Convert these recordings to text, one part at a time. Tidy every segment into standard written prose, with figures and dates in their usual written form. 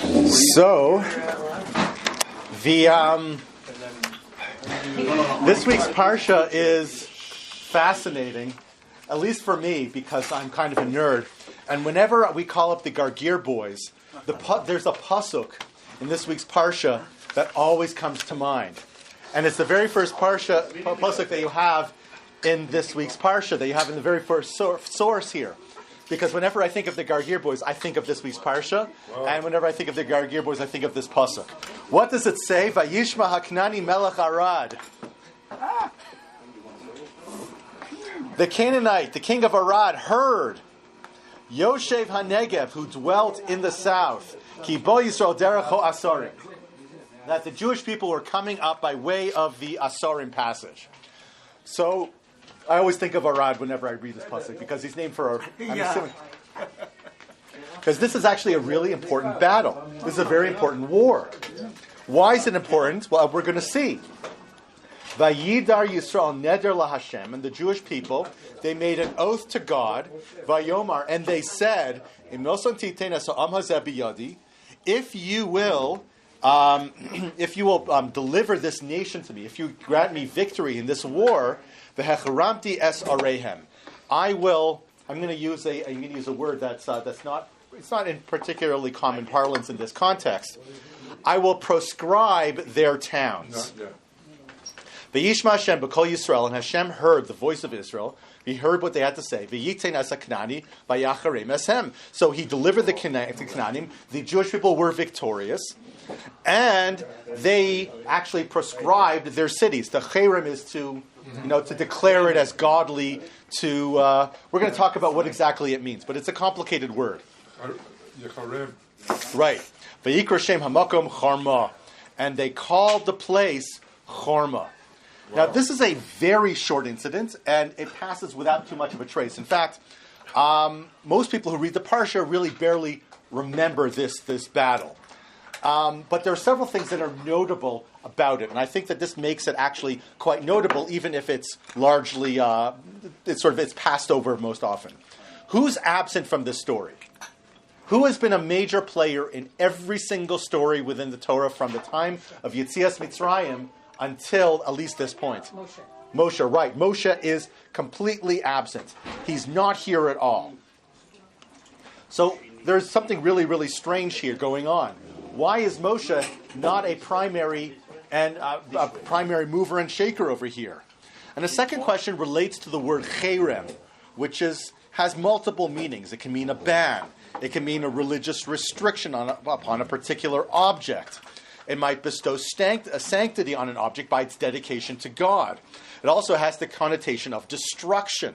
So, this week's parsha is fascinating, at least for me, because I'm kind of a nerd. And whenever we call up the Gargir boys, there's a pasuk in this week's parsha that always comes to mind, and it's the very first pasuk that you have in this week's parsha, that you have in the very first source here. Because whenever I think of the Gargir boys, I think of this week's parsha, and whenever I think of the Gargir boys, I think of this pasuk. What does it say? Vayishma haknani melech Arad. The Canaanite, the king of Arad, heard Yoshev HaNegev, who dwelt in the south, Ki bo Yisrael derecho Asorim, that the Jewish people were coming up by way of the Asorim passage. So, I always think of Arad whenever I read this pasuk because he's named for because this is actually a really important battle. This is a very important war. Why is it important? Well, we're going to see. Vayidar Yisrael neder laHashem, and the Jewish people, they made an oath to God. Vayomar, and they said, Im noson titena so'am hazeh biyadi, if you will deliver this nation to me, if you grant me victory in this war, v'hecharamti es arehem, I'm going to use a word that's not in particularly common parlance in this context. I will proscribe their towns. V'yishma Hashem b'kol Yisrael, and Hashem heard the voice of Israel. He heard what they had to say. V'yitein es haknani v'yacharem eshem. So he delivered the Canaanim. The Jewish people were victorious, and they actually proscribed their cities. The cherem is to declare it as godly. We're going to talk about what exactly it means, but it's a complicated word. Right. V'yikra shem hamakom charma, and they called the place Chorma. Now, this is a very short incident, and it passes without too much of a trace. In fact, most people who read the parsha really barely remember this battle. But there are several things that are notable about it, and I think that this makes it actually quite notable, even if it's largely it's passed over most often. Who's absent from this story? Who has been a major player in every single story within the Torah from the time of Yetzias Mitzrayim until at least this point? Moshe, right. Moshe is completely absent. He's not here at all. So there's something really, really strange here going on. Why is Moshe not a primary mover and shaker over here? And the second question relates to the word cherem, which has multiple meanings. It can mean a ban. It can mean a religious restriction upon a particular object. It might bestow a sanctity on an object by its dedication to God. It also has the connotation of destruction.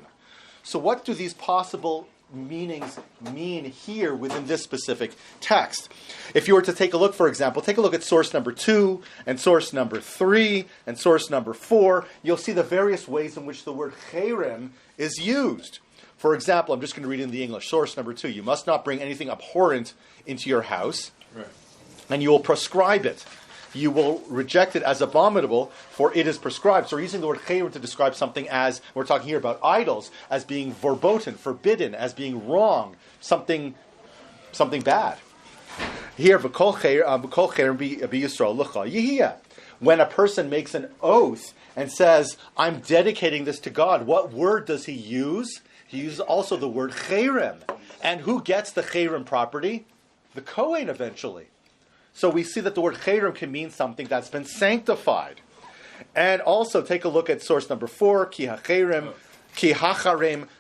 So what do these possible meanings mean here within this specific text? If you were to take a look, for example, take a look at source number 2 and source number 3 and source number 4, you'll see the various ways in which the word cherem is used. For example, I'm just going to read in the English. Source number 2, you must not bring anything abhorrent into your house. Right. And you will proscribe it. You will reject it as abominable, for it is prescribed. So we're using the word cherem to describe something as, we're talking here about idols, as being verboten, forbidden, as being wrong, something bad. Here, when a person makes an oath and says, I'm dedicating this to God, what word does he use? He uses also the word cherem. And who gets the cherem property? The Kohen eventually. So we see that the word cherem can mean something that's been sanctified. And also take a look at source number 4, ki hacharem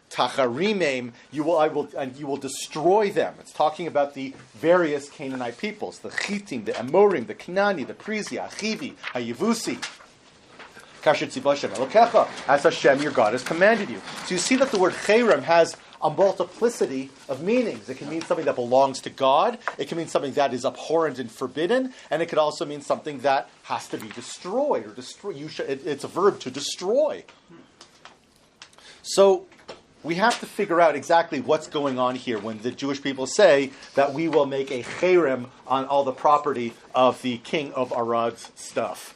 tacharimim, you will destroy them. It's talking about the various Canaanite peoples, the Chitim, the Amorim, the Knani, the Prizi, Achivi, Hayevusi. As Hashem your God has commanded you. So you see that the word cherem has a multiplicity of meanings. It can mean something that belongs to God, it can mean something that is abhorrent and forbidden, and it could also mean something that has to be destroyed. It's a verb to destroy. So we have to figure out exactly what's going on here when the Jewish people say that we will make a cherem on all the property of the king of Arad's stuff.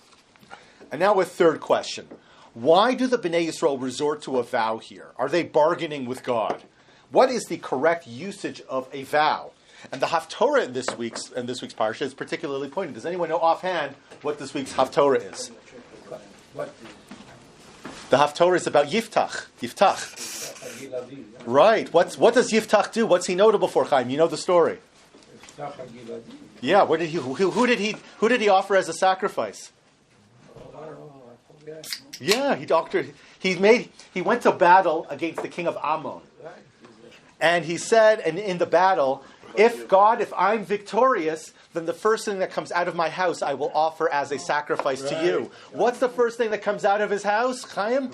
And now a third question. Why do the Bnei Yisrael resort to a vow here? Are they bargaining with God? What is the correct usage of a vow? And the Haftorah in this week's parsha is particularly pointed. Does anyone know offhand what this week's Haftorah is? The Haftorah is about Yiftach. Right. What does Yiftach do? What's he notable for, Chaim? You know the story. Yeah. Who did he offer as a sacrifice? Yeah. He went to battle against the king of Ammon, and he said, and in the battle, if I'm victorious, then the first thing that comes out of my house I will offer as a sacrifice to you. What's the first thing that comes out of his house, Chaim?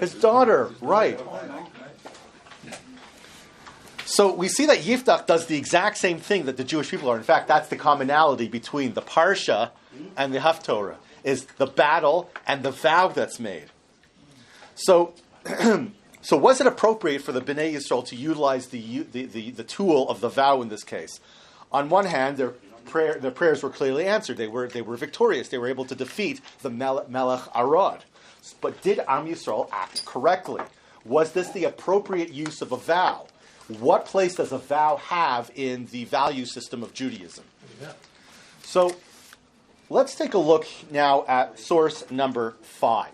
His daughter, right. So we see that Yiftach does the exact same thing that the Jewish people are. In fact, that's the commonality between the Parsha and the Haftorah, is the battle and the vow that's made. So was it appropriate for the Bnei Yisrael to utilize the tool of the vow in this case? On one hand, their prayers were clearly answered. They were victorious. They were able to defeat the Melech Arad. But did Am Yisrael act correctly? Was this the appropriate use of a vow? What place does a vow have in the value system of Judaism? Yeah. So let's take a look now at source number 5.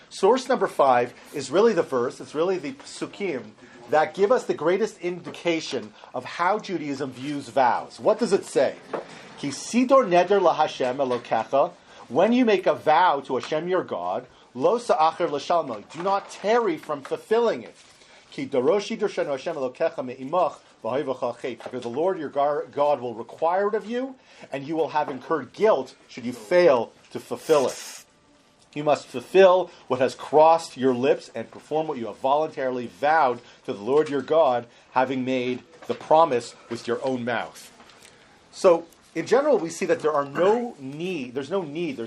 Source number 5 is really the verse, it's really the psukim that give us the greatest indication of how Judaism views vows. What does it say? Ki sidor neder laHashem elokecha, when you make a vow to Hashem your God, lo sa'acher l'shalmo, do not tarry from fulfilling it. Ki daroshi dershenu Hashem elokecha me'imach v'hoivacha chet, because the Lord your God will require it of you, and you will have incurred guilt should you fail to fulfill it. You must fulfill what has crossed your lips and perform what you have voluntarily vowed to the Lord your God, having made the promise with your own mouth. So, in general, we see that there's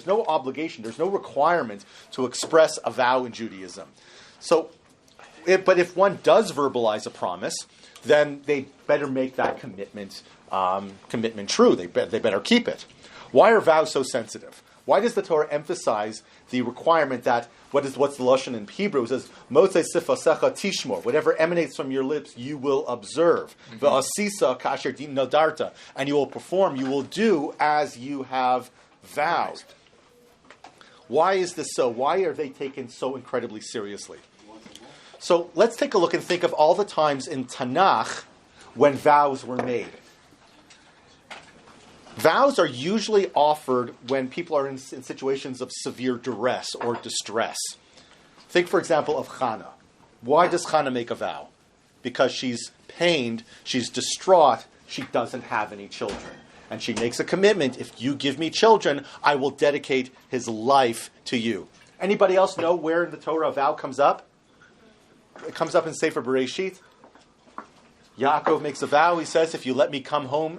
no obligation, there's no requirement to express a vow in Judaism. So, but if one does verbalize a promise, then they better make that commitment true. They better keep it. Why are vows so sensitive? Why does the Torah emphasize the requirement that, what's the Lashon in Hebrew? It says, Motzei sifasecha tishmor, whatever emanates from your lips, you will observe. Ve'asisa kasher din nadarta, and you will perform, you will do as you have vowed. Why is this so? Why are they taken so incredibly seriously? So let's take a look and think of all the times in Tanakh when vows were made. Vows are usually offered when people are in situations of severe duress or distress. Think, for example, of Chana. Why does Chana make a vow? Because she's pained, she's distraught, she doesn't have any children. And she makes a commitment, if you give me children, I will dedicate his life to you. Anybody else know where in the Torah a vow comes up? It comes up in Sefer Bereshit. Yaakov makes a vow. He says, if you let me come home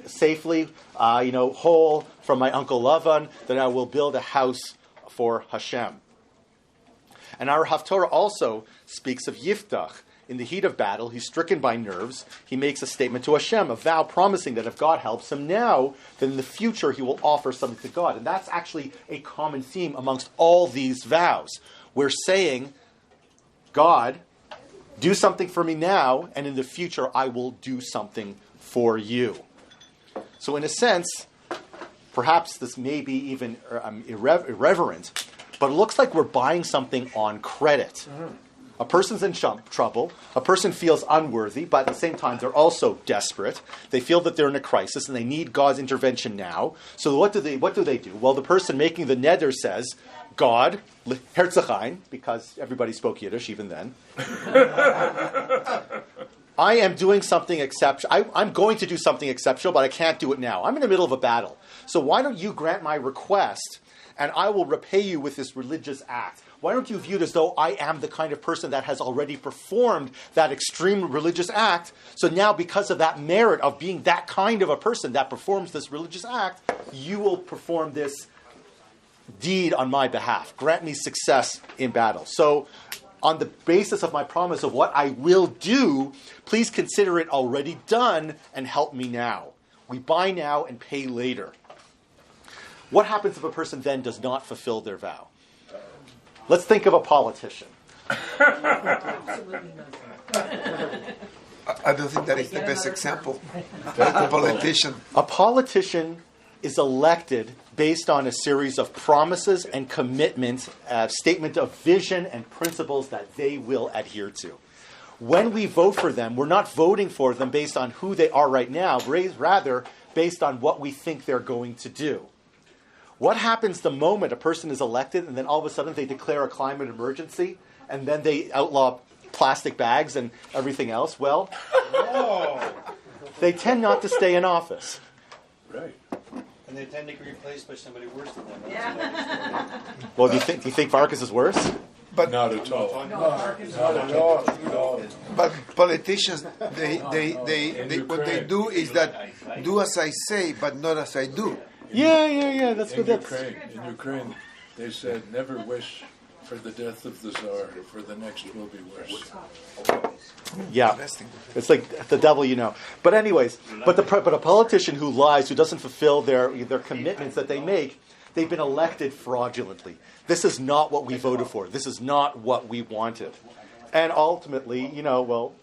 safely, whole from my uncle Lavan, then I will build a house for Hashem. And our Haftorah also speaks of Yiftach. In the heat of battle, he's stricken by nerves. He makes a statement to Hashem, a vow promising that if God helps him now, then in the future he will offer something to God. And that's actually a common theme amongst all these vows. We're saying, God, do something for me now, and in the future I will do something for you. So in a sense, perhaps this may be even irreverent, but it looks like we're buying something on credit. Mm-hmm. A person's in trouble, a person feels unworthy, but at the same time they're also desperate. They feel that they're in a crisis and they need God's intervention now. So what do they do? Well, the person making the neder says, God, Herzachain, because everybody spoke Yiddish even then. I am doing something exceptional. I'm going to do something exceptional, but I can't do it now. I'm in the middle of a battle. So why don't you grant my request, and I will repay you with this religious act? Why don't you view it as though I am the kind of person that has already performed that extreme religious act? So now, because of that merit of being that kind of a person that performs this religious act, you will perform this deed on my behalf. Grant me success in battle. So, on the basis of my promise of what I will do, please consider it already done and help me now. We buy now and pay later. What happens if a person then does not fulfill their vow? Let's think of a politician. I don't think that is the best example. A politician. A politician is elected based on a series of promises and commitments, a statement of vision and principles that they will adhere to. When we vote for them, we're not voting for them based on who they are right now, rather based on what we think they're going to do. What happens the moment a person is elected and then all of a sudden they declare a climate emergency and then they outlaw plastic bags and everything else? Well, they tend not to stay in office. Right. And they tend to get replaced by somebody worse than them. Yeah. Well, do you think Farkas is worse? But Not at all. no. But politicians, they what they do is that do as I say, but not as I do. Yeah. That's In good. Ukraine, they said, never wish for the death of the Tsar, for the next will be worse. Yeah, it's like the devil, you know. But anyways, but a politician who lies, who doesn't fulfill their commitments that they make, they've been elected fraudulently. This is not what we voted for. This is not what we wanted. And ultimately,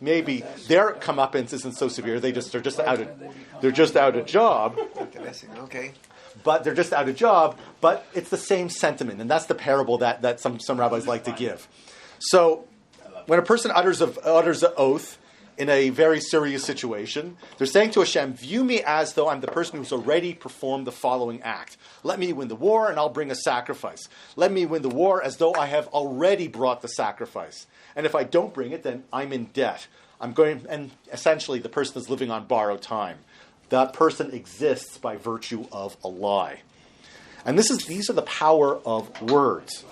maybe their comeuppance isn't so severe. They're just out of job. Interesting. Okay. But they're just out of job. But it's the same sentiment, and that's the parable that some rabbis like to give. So, when a person utters an oath in a very serious situation, they're saying to Hashem, "View me as though I'm the person who's already performed the following act. Let me win the war, and I'll bring a sacrifice. Let me win the war as though I have already brought the sacrifice. And if I don't bring it, then I'm in debt. And essentially, the person is living on borrowed time. That person exists by virtue of a lie. And these are the power of words.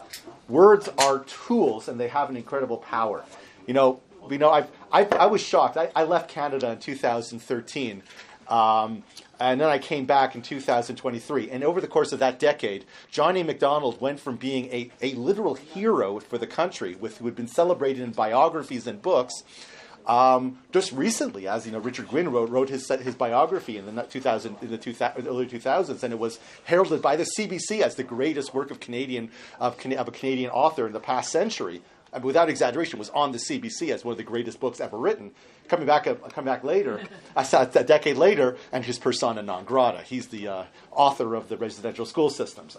Words are tools, and they have an incredible power. I was shocked. I left Canada in 2013, and then I came back in 2023. And over the course of that decade, John A. Macdonald went from being a literal hero for the country, who had been celebrated in biographies and books, just recently, as Richard Gwynne wrote his biography in the early 2000s, and it was heralded by the CBC as the greatest work of a Canadian author in the past century. And without exaggeration, was on the CBC as one of the greatest books ever written. Coming back later, I saw it a decade later, and his persona non grata. He's the author of the residential school systems.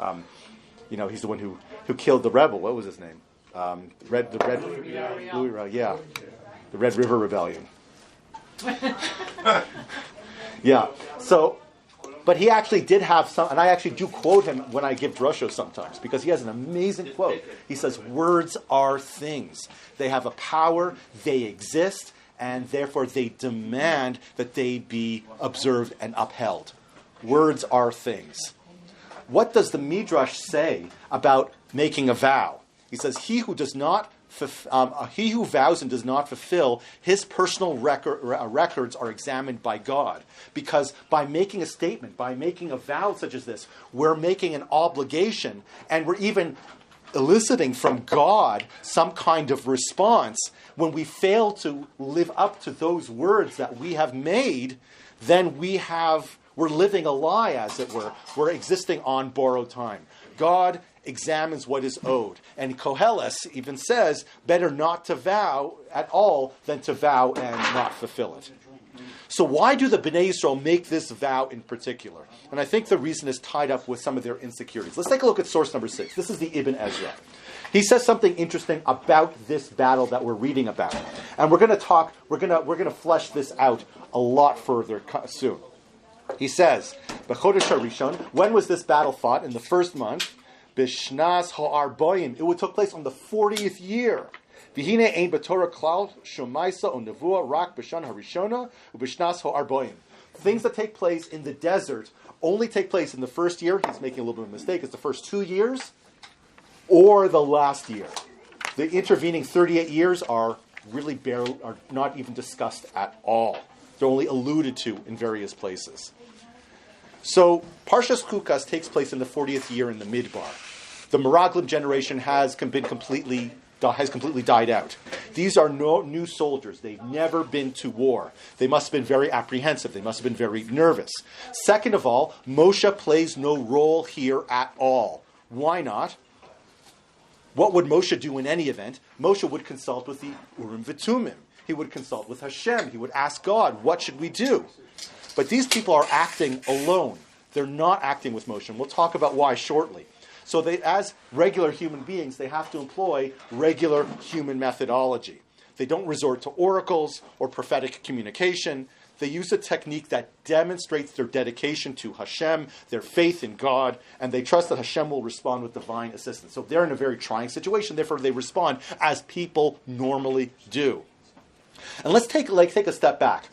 He's the one who killed the rebel. What was his name? The Red River Rebellion. Yeah. So, but he actually did have some, and I actually do quote him when I give drosho sometimes, because he has an amazing quote. He says, "Words are things. They have a power, they exist, and therefore they demand that they be observed and upheld." Words are things. What does the Midrash say about making a vow? He says, he who vows and does not fulfill, his personal records are examined by God. Because by making a statement, by making a vow such as this, we're making an obligation, and we're even eliciting from God some kind of response. When we fail to live up to those words that we have made, then we're living a lie, as it were. We're existing on borrowed time. God examines what is owed. And Koheles even says, better not to vow at all than to vow and not fulfill it. So why do the Bnei Yisrael make this vow in particular? And I think the reason is tied up with some of their insecurities. Let's take a look at source number 6. This is the Ibn Ezra. He says something interesting about this battle that we're reading about. And we're going to flesh this out a lot further soon. He says, B'chodesh HaRishon, when was this battle fought? In the first month. B'shnas ha'arboim, it took place on the 40th year. V'hine ein b'torah klal shomaisa o nevuah rak b'shan harishona u'b'shnas ha'arboim. Things that take place in the desert only take place in the first year. He's making a little bit of a mistake. It's the first 2 years or the last year. The intervening 38 years are not even discussed at all. They're only alluded to in various places. So Parshas Chukas takes place in the 40th year in the Midbar. The Meraglim generation has completely died out. These are no new soldiers. They've never been to war. They must have been very apprehensive. They must have been very nervous. Second of all, Moshe plays no role here at all. Why not? What would Moshe do in any event? Moshe would consult with the Urim V'Tumim. he would consult with Hashem. He would ask God, what should we do? But these people are acting alone. They're not acting with Moshe. And we'll talk about why shortly. So they, as regular human beings, they have to employ regular human methodology. They don't resort to oracles or prophetic communication. They use a technique that demonstrates their dedication to Hashem, their faith in God, and they trust that Hashem will respond with divine assistance. So they're in a very trying situation, therefore they respond as people normally do. And let's take a step back.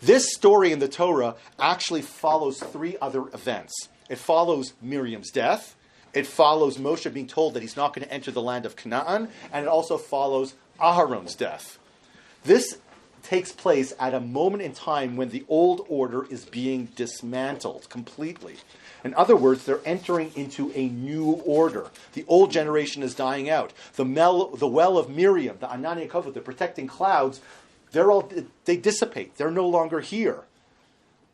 This story in the Torah actually follows three other events. It follows Miriam's death, it follows Moshe being told that he's not going to enter the land of Canaan, and it also follows Aharon's death. This takes place at a moment in time when the old order is being dismantled completely. In other words, they're entering into a new order. The old generation is dying out. The well of Miriam, the Anani Kavod, the protecting clouds, they dissipate. They're no longer here.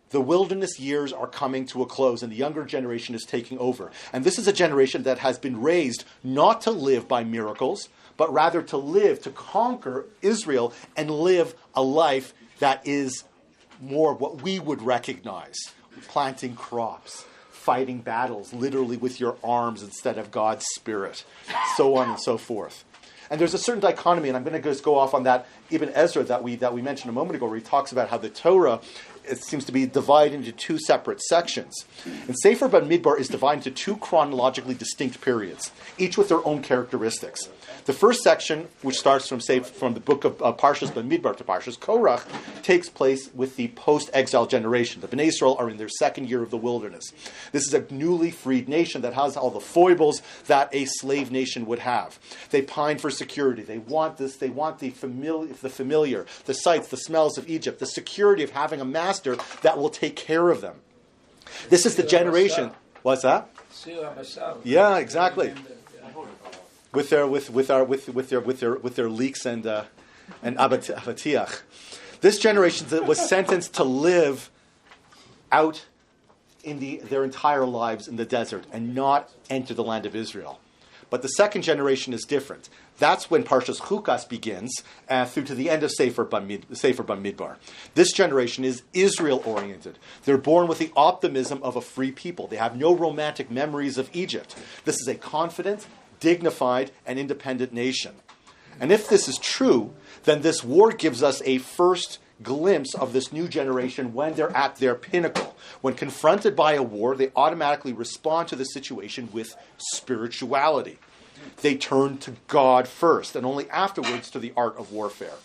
The wilderness years are coming to a close, and the younger generation is taking over. And this is a generation that has been raised not to live by miracles, but rather to live, to conquer Israel and live a life that is more what we would recognize. Planting crops, fighting battles, literally with your arms instead of God's Spirit, so on and so forth. And there's a certain dichotomy, and I'm going to just go off on that Ibn Ezra that we mentioned a moment ago, where he talks about how the Torah, it seems to be divided into two separate sections. And Sefer Bamidbar is divided into two chronologically distinct periods, each with their own characteristics. The first section, which starts from the book of Parshas Bamidbar to Parshas Korach, takes place with the post-exile generation. The Bnei Israel are in their second year of the wilderness. This is a newly freed nation that has all the foibles that a slave nation would have. They pine for security. They want this. They want the familiar, the sights, the smells of Egypt, the security of having a master that will take care of them. This is the generation. What's that? Yeah, exactly. With their leeks and avatiach. This generation was sentenced to live out in their entire lives in the desert and not enter the land of Israel. But the second generation is different. That's when Parshas Chukas begins through to the end of Sefer Bamidbar. This generation is Israel-oriented. They're born with the optimism of a free people. They have no romantic memories of Egypt. This is a confident, dignified, and independent nation. And if this is true, then this war gives us a first glimpse of this new generation when they're at their pinnacle. When confronted by a war, they automatically respond to the situation with spirituality. They turn to God first, and only afterwards to the art of warfare.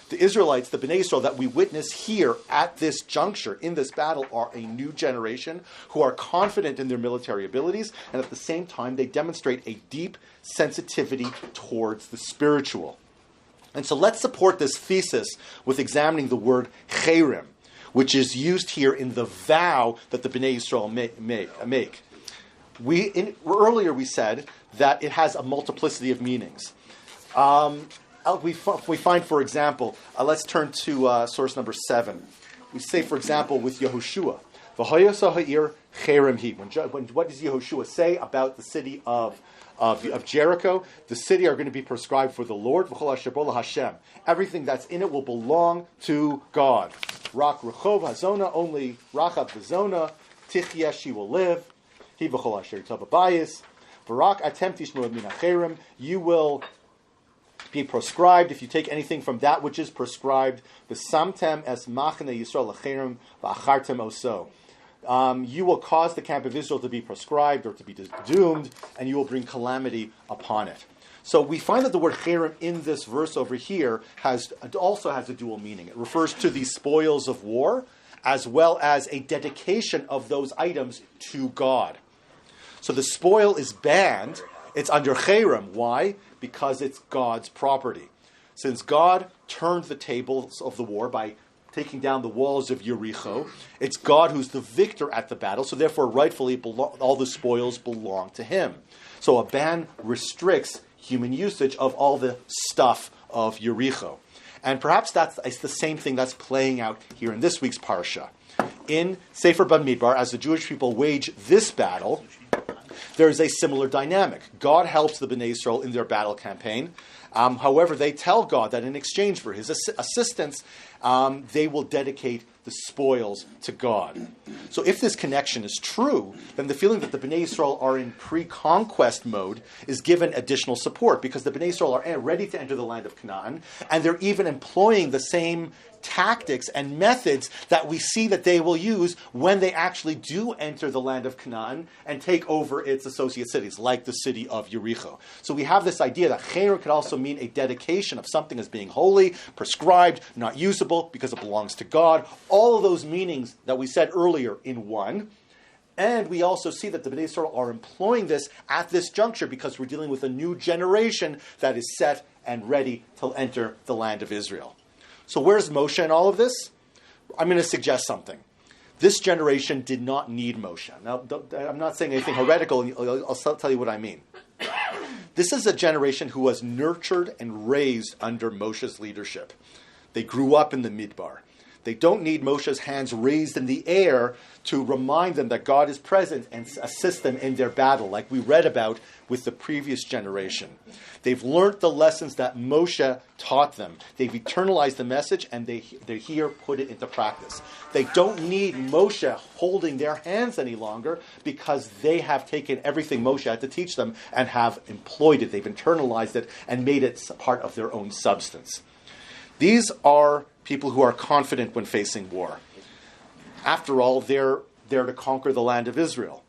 The Israelites, the Bnei Israel that we witness here at this juncture, in this battle, are a new generation who are confident in their military abilities, and at the same time they demonstrate a deep sensitivity towards the spiritual. And so let's support this thesis with examining the word cherem, which is used here in the vow that the Bnei Israel make. Earlier we said that it has a multiplicity of meanings. We find, for example, let's turn to source number 7. We say, for example, with Yehoshua, "V'hoyasa ha'ir cherem hi." What does Yehoshua say about the city of Jericho? The city are going to be prescribed for the Lord. V'chol asher bo Hashem. Everything that's in it will belong to God. Rak rechov hazona, only Rachab the zona, tichya, she will live. Hi v'chol asher tov abayis. V'rak atem tishmu min hacherem. You will be proscribed if you take anything from that which is prescribed. V'samtem es machane Yisrael lecherem v'achartem oso. You will cause the camp of Israel to be proscribed or to be doomed, and you will bring calamity upon it. So we find that the word cherem in this verse over here also has a dual meaning. It refers to the spoils of war, as well as a dedication of those items to God. So the spoil is banned. It's under cherem. Why? Because it's God's property. Since God turned the tables of the war by taking down the walls of Jericho, it's God who's the victor at the battle, so therefore rightfully all the spoils belong to him. So a ban restricts human usage of all the stuff of Jericho. And perhaps it's the same thing that's playing out here in this week's Parsha. In Sefer Bamidbar, as the Jewish people wage this battle, there's a similar dynamic. God helps the Bnei Israel in their battle campaign. However, they tell God that in exchange for his assistance, they will dedicate the spoils to God. So if this connection is true, then the feeling that the Bnei Yisrael are in pre-conquest mode is given additional support, because the Bnei Yisrael are ready to enter the land of Canaan, and they're even employing the same tactics and methods that we see that they will use when they actually do enter the land of Canaan and take over its associate cities, like the city of Jericho. So we have this idea that Cher could also mean a dedication of something as being holy, prescribed, not usable because it belongs to God. All of those meanings that we said earlier in one. And we also see that the Bnei Yisrael are employing this at this juncture because we're dealing with a new generation that is set and ready to enter the land of Israel. So where's Moshe in all of this? I'm going to suggest something. This generation did not need Moshe. Now, I'm not saying anything heretical. I'll tell you what I mean. This is a generation who was nurtured and raised under Moshe's leadership. They grew up in the Midbar. They don't need Moshe's hands raised in the air to remind them that God is present and assist them in their battle, like we read about with the previous generation. They've learned the lessons that Moshe taught them. They've eternalized the message, and they here put it into practice. They don't need Moshe holding their hands any longer, because they have taken everything Moshe had to teach them and have employed it. They've internalized it and made it part of their own substance. These are people who are confident when facing war. After all, they're there to conquer the land of Israel.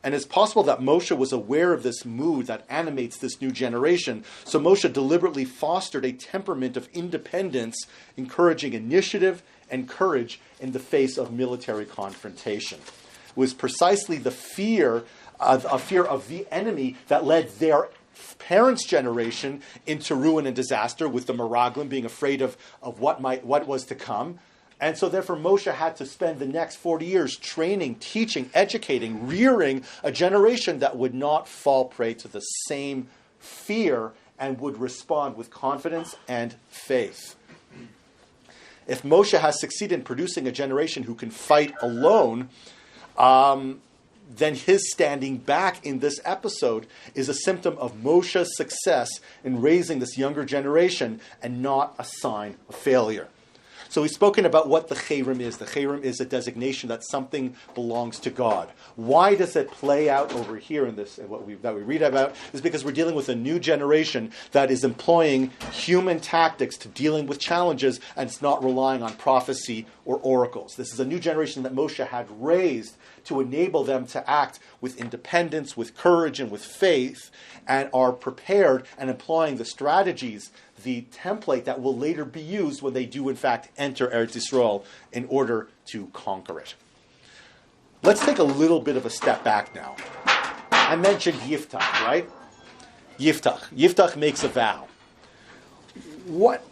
And it's possible that Moshe was aware of this mood that animates this new generation, so Moshe deliberately fostered a temperament of independence, encouraging initiative and courage in the face of military confrontation. It was precisely the fear of the enemy that led their parents' generation into ruin and disaster, with the Meraglim being afraid of what was to come. And so therefore Moshe had to spend the next 40 years training, teaching, educating, rearing a generation that would not fall prey to the same fear and would respond with confidence and faith. If Moshe has succeeded in producing a generation who can fight alone, then his standing back in this episode is a symptom of Moshe's success in raising this younger generation and not a sign of failure. So we've spoken about what the Cherem is. The Cherem is a designation that something belongs to God. Why does it play out over here in this, that we read about? Is because we're dealing with a new generation that is employing human tactics to dealing with challenges, and it's not relying on prophecy or oracles. This is a new generation that Moshe had raised to enable them to act with independence, with courage, and with faith, and are prepared and employing the strategies, the template that will later be used when they do in fact enter Eretz Yisrael in order to conquer it. Let's take a little bit of a step back now. I mentioned Yiftach, right? Yiftach makes a vow.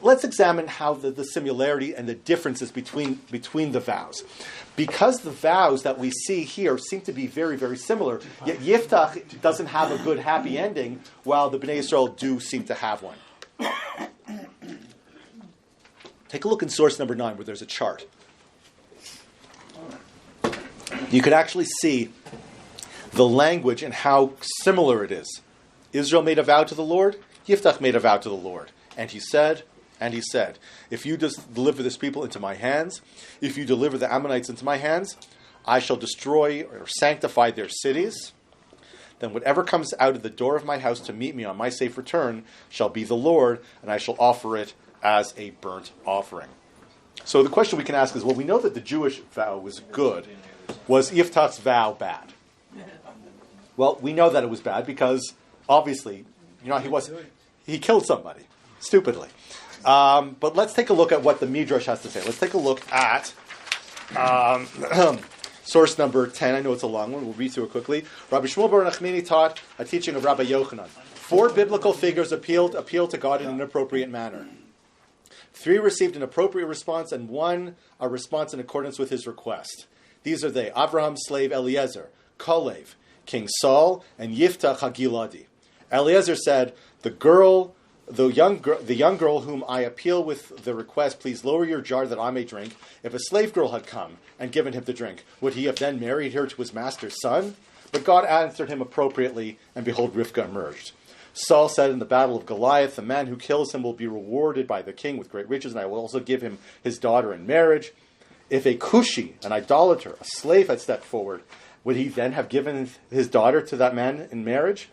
Let's examine how the similarity and the differences between the vows. Because the vows that we see here seem to be very, very similar, yet Yiftach doesn't have a good, happy ending, while the Bnei Yisrael do seem to have one. Take a look in source number 9, where there's a chart. You could actually see the language and how similar it is. Israel made a vow to the Lord. Yiftach made a vow to the Lord. And he said, if you deliver this people into my hands, if you deliver the Ammonites into my hands, I shall destroy or sanctify their cities. Then whatever comes out of the door of my house to meet me on my safe return shall be the Lord, and I shall offer it as a burnt offering. So the question we can ask is, well, we know that the Jewish vow was good. Was Yiftach's vow bad? Well, we know that it was bad because, obviously, he killed somebody, stupidly. But let's take a look at what the Midrash has to say. Let's take a look at source number 10. I know it's a long one. We'll read through it quickly. Rabbi Shmuel bar Nachmani taught a teaching of Rabbi Yochanan. 4 biblical figures appealed to God in an appropriate manner. 3 received an appropriate response, and 1 a response in accordance with his request. These are they: Abraham's slave Eliezer, Kalev, King Saul, and Yiftach HaGiladi. Eliezer said, the young girl whom I appeal with the request, please lower your jar that I may drink. If a slave girl had come and given him the drink, would he have then married her to his master's son? But God answered him appropriately, and behold, Rivkah emerged. Saul said in the battle of Goliath, the man who kills him will be rewarded by the king with great riches, and I will also give him his daughter in marriage. If a Cushi, an idolater, a slave had stepped forward, would he then have given his daughter to that man in marriage?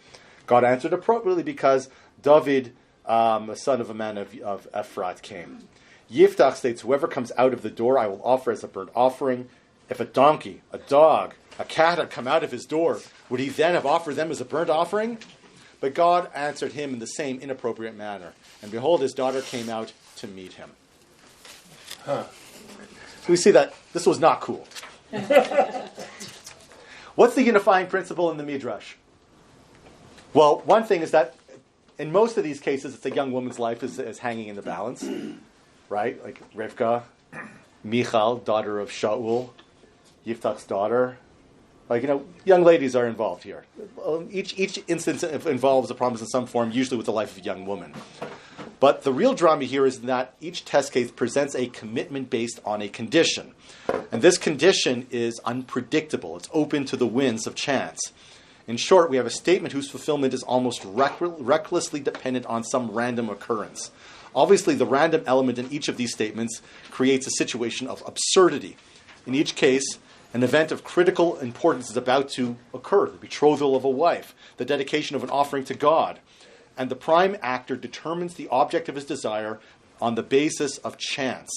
God answered appropriately because David, a son of a man of Ephrat, came. Yiftach states, whoever comes out of the door I will offer as a burnt offering. If a donkey, a dog, a cat had come out of his door, would he then have offered them as a burnt offering? But God answered him in the same inappropriate manner. And behold, his daughter came out to meet him. So we see that this was not cool. What's the unifying principle in the Midrash? Well, one thing is that in most of these cases, it's a young woman's life is hanging in the balance. Right? Like Rivka, Michal, daughter of Shaul, Yiftach's daughter. Like, young ladies are involved here. Each instance involves a promise in some form, usually with the life of a young woman. But the real drama here is that each test case presents a commitment based on a condition. And this condition is unpredictable. It's open to the winds of chance. In short, we have a statement whose fulfillment is almost recklessly dependent on some random occurrence. Obviously, the random element in each of these statements creates a situation of absurdity. In each case, an event of critical importance is about to occur, the betrothal of a wife, the dedication of an offering to God, and the prime actor determines the object of his desire on the basis of chance.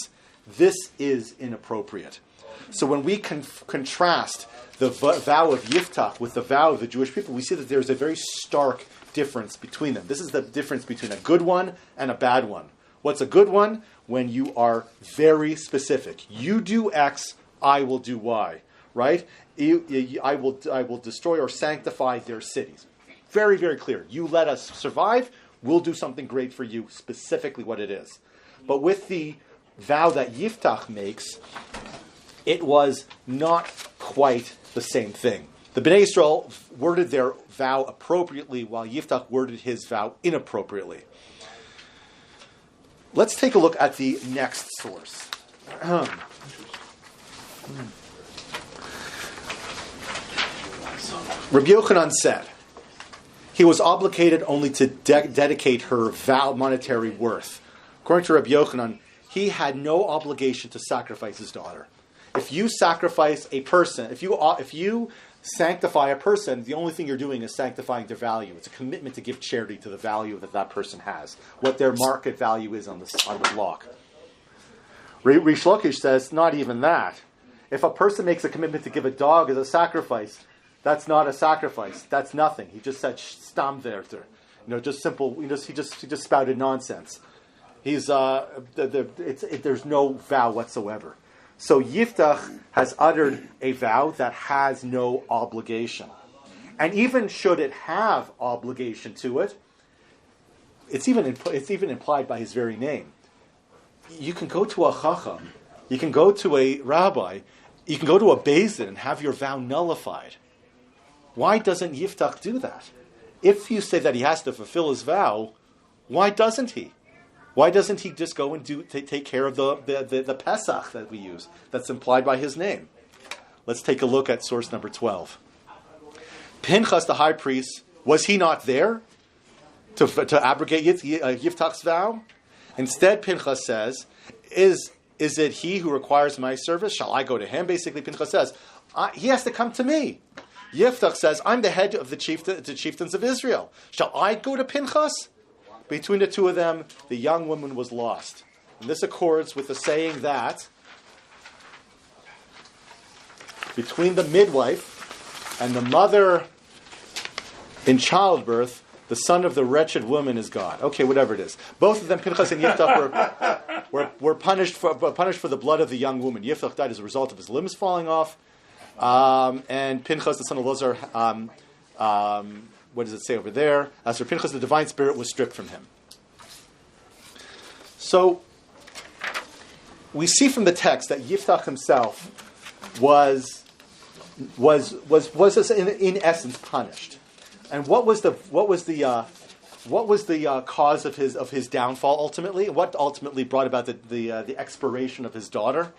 This is inappropriate. So when we contrast the vow of Yiftach with the vow of the Jewish people, we see that there's a very stark difference between them. This is the difference between a good one and a bad one. What's a good one? When you are very specific. You do X, I will do Y. Right? I will destroy or sanctify their cities. Very, very clear. You let us survive, we'll do something great for you, specifically what it is. But with the vow that Yiftach makes, it was not quite the same thing. The Bnei Israel worded their vow appropriately, while Yiftach worded his vow inappropriately. Let's take a look at the next source. Rabbi Yochanan said he was obligated only to dedicate her vow monetary worth. According to Rabbi Yochanan, he had no obligation to sacrifice his daughter. If you sacrifice a person, if you sanctify a person, the only thing you're doing is sanctifying their value. It's a commitment to give charity to the value that person has, what their market value is on the block. Rish Lakish says, not even that. If a person makes a commitment to give a dog as a sacrifice, that's not a sacrifice. That's nothing. He just said stam verter. Just simple. He just spouted nonsense. There's no vow whatsoever. So Yiftach has uttered a vow that has no obligation. And even should it have obligation to it, it's even implied by his very name. You can go to a chacham, you can go to a rabbi, you can go to a beis din and have your vow nullified. Why doesn't Yiftach do that? If you say that he has to fulfill his vow, why doesn't he? Why doesn't he just go and take care of the Pesach that we use, that's implied by his name? Let's take a look at source number 12. Pinchas, the high priest, was he not there to abrogate Yiftach's vow? Instead, Pinchas says, is it he who requires my service? Shall I go to him? Basically, Pinchas says, he has to come to me. Yiftach says, I'm the head of the chieftains of Israel. Shall I go to Pinchas? Between the two of them, the young woman was lost. And this accords with the saying that between the midwife and the mother in childbirth, the son of the wretched woman is God. Okay, whatever it is. Both of them, Pinchas and Yiftach, were punished for the blood of the young woman. Yiftach died as a result of his limbs falling off. And Pinchas, the son of Elazar, what does it say over there? As for Pinchas, the divine spirit was stripped from him. So, we see from the text that Yiftach himself was in essence punished. And what was the cause of his downfall ultimately? What ultimately brought about the expiration of his daughter?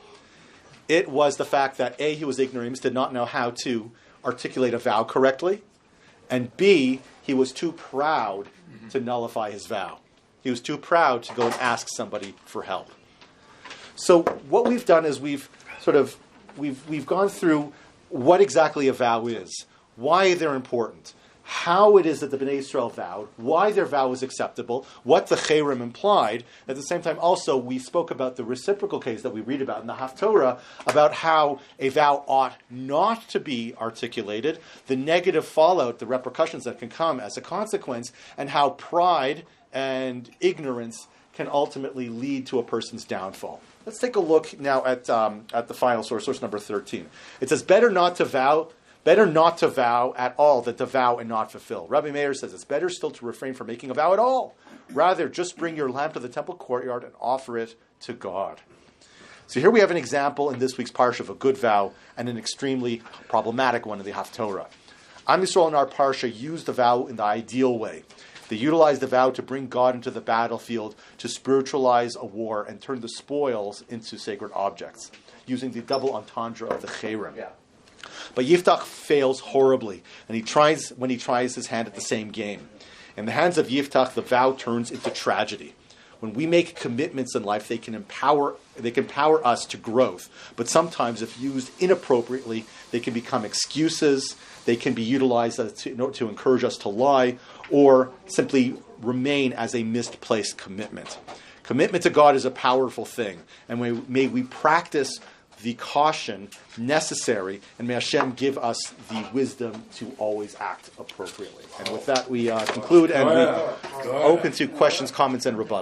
It was the fact that A, he was ignorant, did not know how to articulate a vow correctly, and B, he was too proud to nullify his vow. He was too proud to go and ask somebody for help. So what we've done is we've gone through what exactly a vow is, why they're important, how it is that the Bnei Israel vowed, why their vow was acceptable, what the Cherem implied. At the same time, also, we spoke about the reciprocal case that we read about in the Haftorah, about how a vow ought not to be articulated, the negative fallout, the repercussions that can come as a consequence, and how pride and ignorance can ultimately lead to a person's downfall. Let's take a look now at the final source number 13. It says, better not to vow at all than to vow and not fulfill. Rabbi Meir says it's better still to refrain from making a vow at all. Rather, just bring your lamp to the temple courtyard and offer it to God. So here we have an example in this week's parsha of a good vow and an extremely problematic one in the Haftorah. Am Yisrael in our parsha used the vow in the ideal way. They utilized the vow to bring God into the battlefield, to spiritualize a war, and turn the spoils into sacred objects, using the double entendre of the Cherem. Yeah. But Yiftach fails horribly, and when he tries his hand at the same game. In the hands of Yiftach, the vow turns into tragedy. When we make commitments in life, they can empower us to growth. But sometimes, if used inappropriately, they can become excuses. They can be utilized to encourage us to lie, or simply remain as a misplaced commitment. Commitment to God is a powerful thing, and may we practice the caution necessary, and may Hashem give us the wisdom to always act appropriately. And with that, we conclude, and we open to questions, comments, and rebuttals.